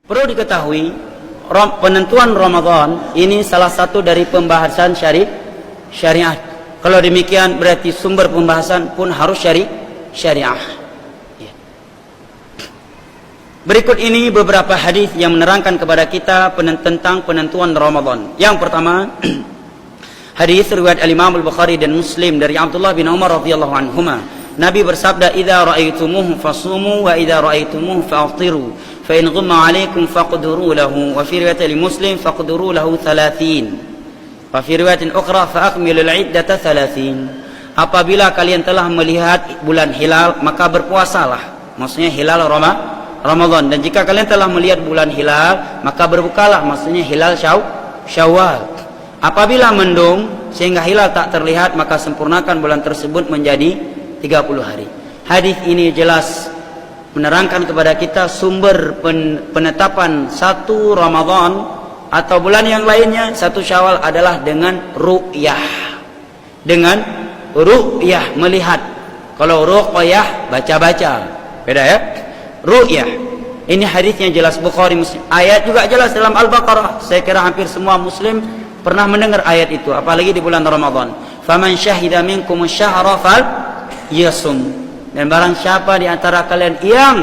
Perlu diketahui, penentuan Ramadan ini salah satu dari pembahasan syariat. Kalau demikian berarti sumber pembahasan pun harus syariah. Berikut ini beberapa hadis yang menerangkan kepada kita tentang penentuan Ramadan. Yang pertama, hadis riwayat Imam Al-Bukhari dan Muslim dari Abdullah bin Umar radhiyallahu anhuma. Nabi bersabda, "Idza ra'aitumuhu fasumu wa idza ra'aitumuhu fa'tiru, fa in ghumma 'alaikum faqduru lahu." Wa fi riwayat Muslim faqduru lahu 30. Wa fi riwayatin ukhra fa akmilul 'iddata 30. Apabila kalian telah melihat bulan hilal, maka berpuasalah. Maksudnya hilal Ramadan. Dan jika kalian telah melihat bulan hilal, maka berbukalah. Maksudnya hilal Syawal. Apabila mendung sehingga hilal tak terlihat, maka sempurnakan bulan tersebut menjadi 30 hari. Hadis ini jelas menerangkan kepada kita sumber penetapan satu Ramadan atau bulan yang lainnya, satu Syawal adalah dengan ru'yah. Dengan ru'yah, melihat. Kalau ru'yah, baca-baca. Beda ya? Ru'yah. Ini hadisnya jelas, Bukhari Muslim. Ayat juga jelas dalam Al-Baqarah. Saya kira hampir semua Muslim pernah mendengar ayat itu, apalagi di bulan Ramadan. Faman syahida minkum syahra fal yasum. Dan barang siapa di antara kalian yang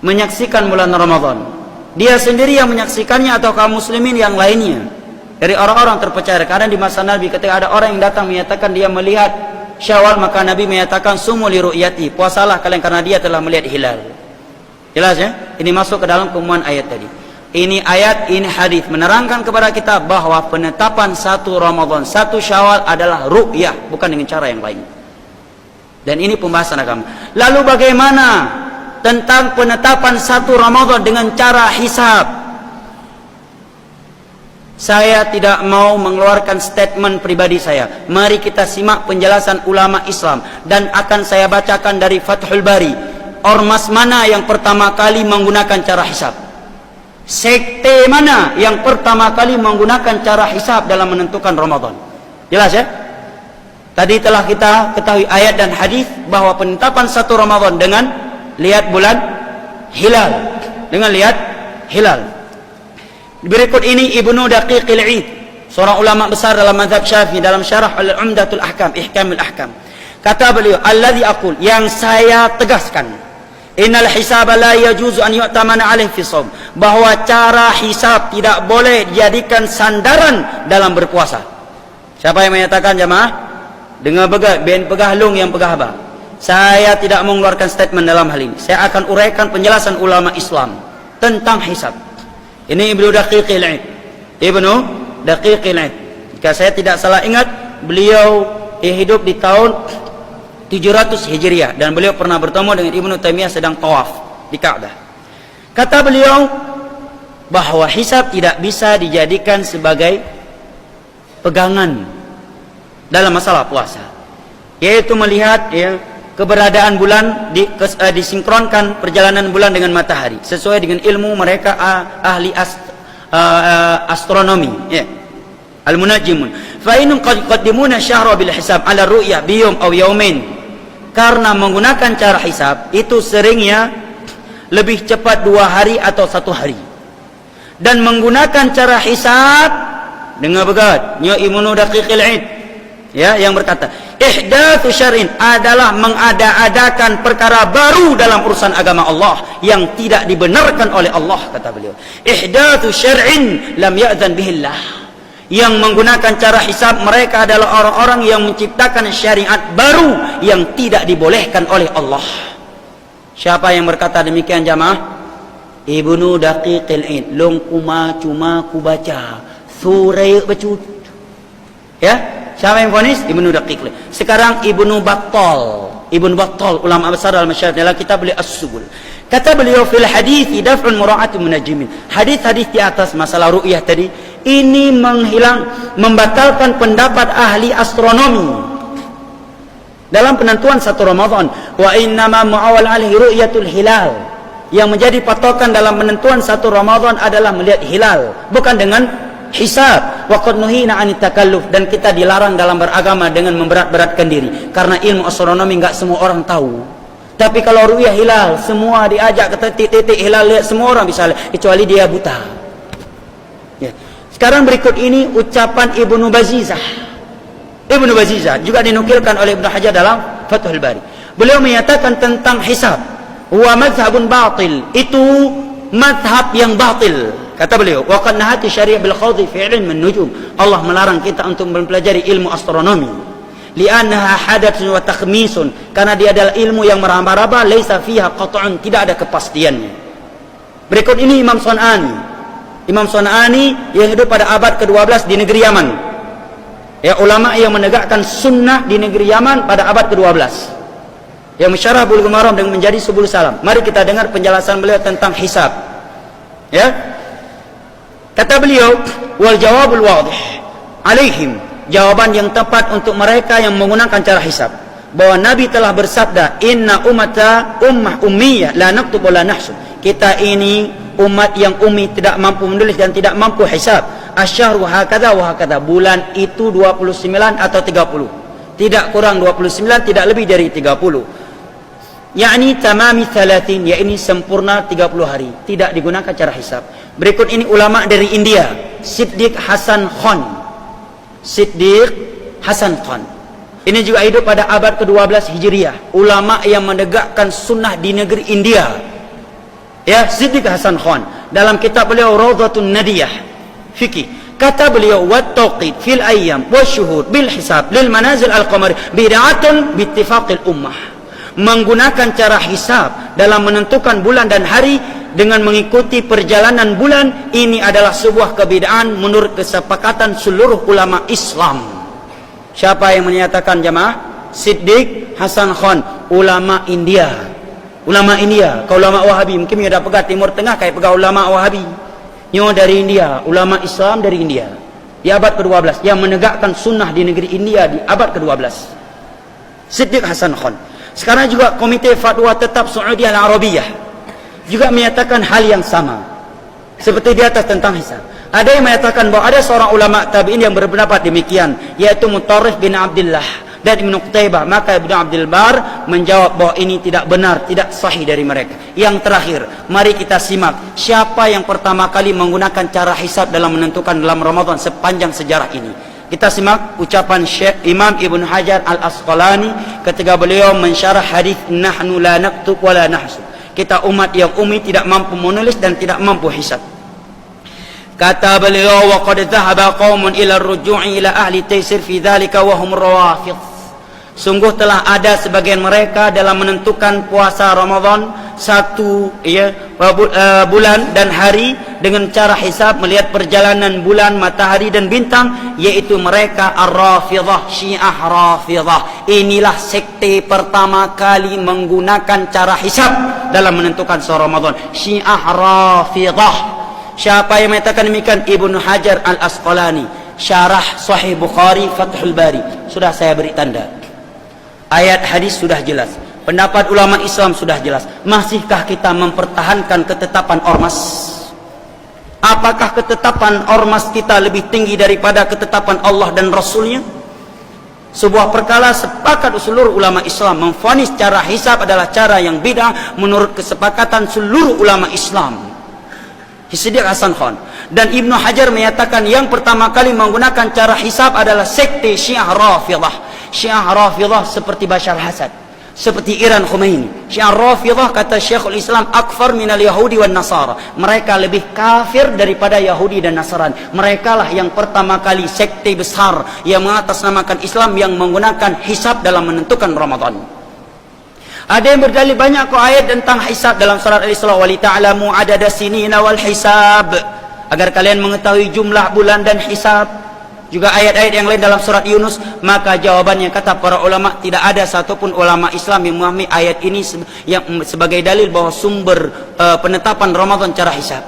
menyaksikan bulan Ramadan, dia sendiri yang menyaksikannya atau kaum muslimin yang lainnya dari orang-orang terpercaya. Karena di masa Nabi ketika ada orang yang datang menyatakan dia melihat Syawal, maka Nabi menyatakan sumu li ru'yati, puasalah kalian karena dia telah melihat hilal. Jelas ya? Ini masuk ke dalam keumuman ayat tadi. Ini ayat, ini hadis menerangkan kepada kita bahwa penetapan satu Ramadan, satu Syawal adalah ru'yah, bukan dengan cara yang lain. Dan ini pembahasan agama. Lalu bagaimana tentang penetapan satu Ramadan dengan cara hisab? Saya tidak mau mengeluarkan statement pribadi saya. Mari kita simak penjelasan ulama Islam. Dan akan saya bacakan dari Fathul Bari. Ormas mana yang pertama kali menggunakan cara hisab? Sekte mana yang pertama kali menggunakan cara hisab dalam menentukan Ramadan? Jelas ya? Tadi telah kita ketahui ayat dan hadis bahwa penetapan satu Ramadan dengan lihat bulan hilal. Dengan lihat hilal. Berikut ini Ibnu Daqiqil 'Id, seorang ulama besar dalam mazhab Syafi'i, dalam syarah Al-Umdatul Ahkam, Ihkamul Ahkam. Kata beliau, "Alladzi aqul," yang saya tegaskan, "innal hisaba la yajuzu an yu'tamana 'alaihi fi shaum," bahwa cara hisab tidak boleh dijadikan sandaran dalam berpuasa. Siapa yang menyatakan jamaah? Dengan ben pegah lung yang pegah ba. Saya tidak mengeluarkan statement dalam hal ini. Saya akan uraikan penjelasan ulama Islam tentang hisab. Ini Ibnu Daqiqil 'Id. Ibnu Daqiqil 'Id. Jika saya tidak salah ingat, beliau hidup di tahun 700 Hijriah dan beliau pernah bertemu dengan Ibnu Taimiyah sedang tawaf di Ka'bah. Kata beliau bahwa hisab tidak bisa dijadikan sebagai pegangan dalam masalah puasa, yaitu melihat ya, keberadaan bulan disinkronkan perjalanan bulan dengan matahari sesuai dengan ilmu mereka ahli astronomi ya, al-munajjimun. Fa in qad qaddimuna syahra bil hisab ala ru'ya bi yawm aw yawmin, karena menggunakan cara hisab itu seringnya lebih cepat 2 hari atau 1 hari. Dan menggunakan cara hisab dengan begat nya Ibnu Daqiqil 'Id ya, yang berkata ihdatsu syar'in adalah mengada-adakan perkara baru dalam urusan agama Allah yang tidak dibenarkan oleh Allah, kata beliau. Ihdatsu syar'in lam ya'zan bihillah. Yang menggunakan cara hisab mereka adalah orang-orang yang menciptakan syariat baru yang tidak dibolehkan oleh Allah. Siapa yang berkata demikian jamaah? Ibnu Daqiqil 'Id. Long cuma ku baca surah bacut ya. Siapa yang vonis? Ibnu Daqiqil. Sekarang Ibnu Battal, ulama besar dalam masyarakat, dalam kitab beliau As-Subul. Kata beliau fil hadis daf'un mura'atul munajjimin. Hadis-hadis di atas masalah ru'yah tadi ini membatalkan pendapat ahli astronomi dalam penentuan satu Ramadan. Wa innama mu'awwal 'alaihi ru'yatul hilal. Yang menjadi patokan dalam penentuan satu Ramadan adalah melihat hilal, bukan dengan hisab. Wa qad nuhina 'anit takalluf, dan kita dilarang dalam beragama dengan memberat-beratkan diri karena ilmu astronomi enggak semua orang tahu. Tapi kalau ru'yah hilal, semua diajak ke titik-titik hilal, lihat semua orang bisa lihat, kecuali dia buta. Ya. Sekarang berikut ini ucapan Ibnu Bazizah. Ibnu Bazizah juga dinukilkan oleh Ibnu Hajar dalam Fathul Bari. Beliau menyatakan tentang hisab, wa mazhabun batil, itu mazhab yang batil. Kata beliau, wa qad nahati syariah bil khawdi fi ilm an-nujum. Allah melarang kita untuk mempelajari ilmu astronomi. Li'annaha hadathun wa takhmisun, karena dia adalah ilmu yang meraba-raba, laisa fiha qat'un, tidak ada kepastiannya. Berikut ini Imam Sun'ani. Imam Sun'ani yang hidup pada abad ke-12 di negeri Yaman. Ya, ulama yang menegakkan sunnah di negeri Yaman pada abad ke-12. Yang mensyarah Bulughul Maram dengan menjadi Subul Salam. Mari kita dengar penjelasan beliau tentang hisab. Ya. Kata beliau, wal jawabul wadih alaihim, jawaban yang tepat untuk mereka yang menggunakan cara hisab, bahwa Nabi telah bersabda, inna ummata ummah ummiyah la naktub wa la nahsub. Kita ini umat yang ummi, tidak mampu menulis dan tidak mampu hisab. Asyahru hakadha wa hakadha, bulan itu 29 atau 30, tidak kurang 29, tidak lebih dari 30. yakni tamami 30, yakni sempurna 30 hari, tidak digunakan cara hisab. Berikut ini ulama dari India, Siddiq Hasan Khan. Siddiq Hasan Khan ini juga hidup pada abad ke-12 Hijriah, ulama yang menegakkan sunnah di negeri India. Ya, Siddiq Hasan Khan dalam kitab beliau Rawdatun Nadiyah fikih, kata beliau, wat tawqid fil ayyam wasyuhur bil hisab lil manazil al-qamari bid'atun bi ittifaqil ummah. Menggunakan cara hisab dalam menentukan bulan dan hari dengan mengikuti perjalanan bulan, ini adalah sebuah kebidaan menurut kesepakatan seluruh ulama Islam. Siapa yang menyatakan jamaah? Siddiq Hasan Khan, ulama India. Ulama India, kau ulama Wahabi, mungkin dia dah pegang Timur Tengah kayak pegang ulama Wahabi. Nyo dari India, ulama Islam dari India. Di abad ke-12 yang menegakkan sunnah di negeri India di abad ke-12. Siddiq Hasan Khan. Sekarang juga Komite Fatwa Tetap Saudi Al-Arabiyah juga menyatakan hal yang sama seperti di atas tentang hisab. Ada yang menyatakan bahwa ada seorang ulama tabi'in yang berpendapat demikian, yaitu Mutarrif bin Abdullah dan Ibnu Qutaibah. Maka Ibnu Abdul Bar menjawab bahwa ini tidak benar, tidak sahih dari mereka. Yang terakhir, mari kita simak siapa yang pertama kali menggunakan cara hisab dalam menentukan dalam Ramadan sepanjang sejarah ini. Kita simak ucapan Syekh Imam Ibn Hajar Al-Asqalani ketika beliau mensyarah hadis nahnu la naktub wa la nahsub. Kita umat yang ummi, tidak mampu menulis dan tidak mampu hisab. Kata beliau, wa qad dhahaba qaumun ila ar-ruju'i ila ahli taysir fi dzalika wa hum rawafid. Sungguh telah ada sebagian mereka dalam menentukan puasa Ramadan satu bulan dan hari dengan cara hisab melihat perjalanan bulan, matahari dan bintang, yaitu mereka Ar-Rafidhah, Syiah Rafidhah. Inilah sekte pertama kali menggunakan cara hisab dalam menentukan suara Ramadan, Syiah Rafidhah. Siapa yang mengatakan demikian? Ibnu Hajar Al-Asqalani, syarah Sahih Bukhari Fathul Bari. Sudah saya beri tanda. Ayat hadis sudah jelas, pendapat ulama Islam sudah jelas. Masihkah kita mempertahankan ketetapan ormas? Apakah ketetapan ormas kita lebih tinggi daripada ketetapan Allah dan Rasulnya? Sebuah perkara sepakat seluruh ulama Islam memvonis cara hisab adalah cara yang bid'ah menurut kesepakatan seluruh ulama Islam. Siddiq Hasan Khan dan Ibnu Hajar menyatakan yang pertama kali menggunakan cara hisab adalah sekte Syiah Rafidhah. Syiah Rafidhah seperti Bashar Asad, seperti Iran Khomeini. Syiah Rafidhah, kata Syekhul Islam, akfar minal Yahudi wan Nasara. Mereka lebih kafir daripada Yahudi dan Nasrani. Mereka lah yang pertama kali sekte besar yang mengatasnamakan Islam yang menggunakan hisab dalam menentukan Ramadan. Ada yang berdalil banyak kok ayat tentang hisab dalam surat Al-Isra, wa li ta'lamu adada sinina wal hisab, agar kalian mengetahui jumlah bulan dan hisab. Juga ayat-ayat yang lain dalam surat Yunus. Maka jawabannya kata para ulama, tidak ada satupun ulama Islam yang memahami ayat ini yang sebagai dalil bahwa sumber penetapan Ramadan cara hisab.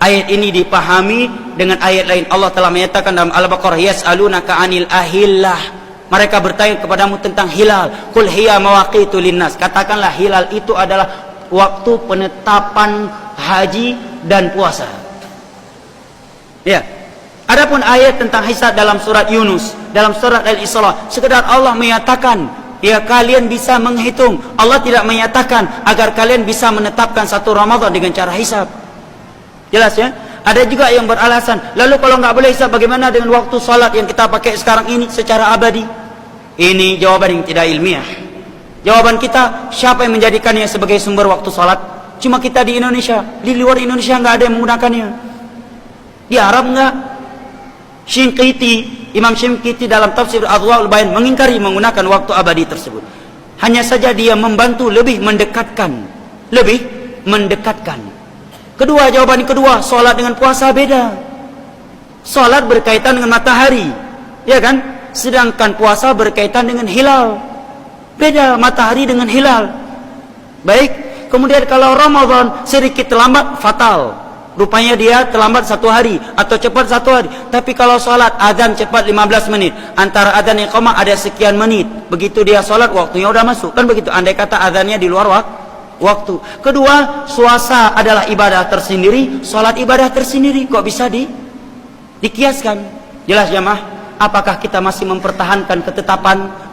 Ayat ini dipahami dengan ayat lain. Allah telah menyatakan dalam Al-Baqarah, yas'alunaka 'anil ahillah. Mereka bertanya kepadamu tentang hilal. Qul hiya mawaqitu linnas. Katakanlah hilal itu adalah waktu penetapan haji dan puasa. Ya. Adapun ayat tentang hisab dalam surat Yunus, dalam surat Al-Isra, sekedar Allah menyatakan Ya, kalian bisa menghitung. Allah tidak menyatakan agar kalian bisa menetapkan satu Ramadan dengan cara hisab. Jelas ya? Ada juga yang beralasan, lalu kalau nggak boleh hisab, bagaimana dengan waktu salat yang kita pakai sekarang ini secara abadi? Ini jawaban yang tidak ilmiah. Jawaban kita, siapa yang menjadikannya sebagai sumber waktu salat? Cuma kita di Indonesia. Di luar Indonesia nggak ada yang menggunakannya. Di Arab nggak. Imam Shinqiti dalam tafsir Adwaul Bayan mengingkari menggunakan waktu abadi tersebut. Hanya saja dia membantu lebih mendekatkan. Kedua, jawaban kedua, solat dengan puasa beda. Solat berkaitan dengan matahari, ya kan? Sedangkan puasa berkaitan dengan hilal. Beda matahari dengan hilal. Baik, kemudian kalau Ramadan sedikit terlambat, fatal. Rupanya dia terlambat 1 hari atau cepat 1 hari. Tapi kalau solat, azan cepat 15 menit. Antara azan dan iqamah ada sekian menit. Begitu dia solat, waktunya udah masuk. Kan begitu, andai kata azannya di luar waktu. Kedua, puasa adalah ibadah tersendiri, solat ibadah tersendiri. Kok bisa dikiaskan? Jelas jamaah? Apakah kita masih mempertahankan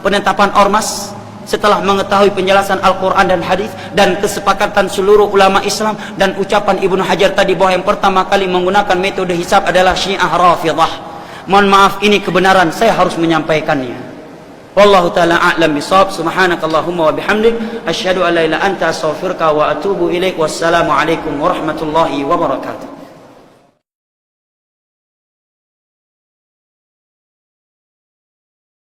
penetapan ormas setelah mengetahui penjelasan Al-Quran dan hadis dan kesepakatan seluruh ulama Islam dan ucapan Ibnu Hajar tadi bahwa yang pertama kali menggunakan metode hisab adalah Syiah Rafidhah? Mohon maaf, ini kebenaran, saya harus menyampaikannya. Wallahu ta'ala a'lam bishawab. Subhanakallahumma wa bihamdik, asyhadu an la ilaha illa anta, astaghfiruka wa atubu ilaik. Wassalamu alaikum warahmatullahi wabarakatuh.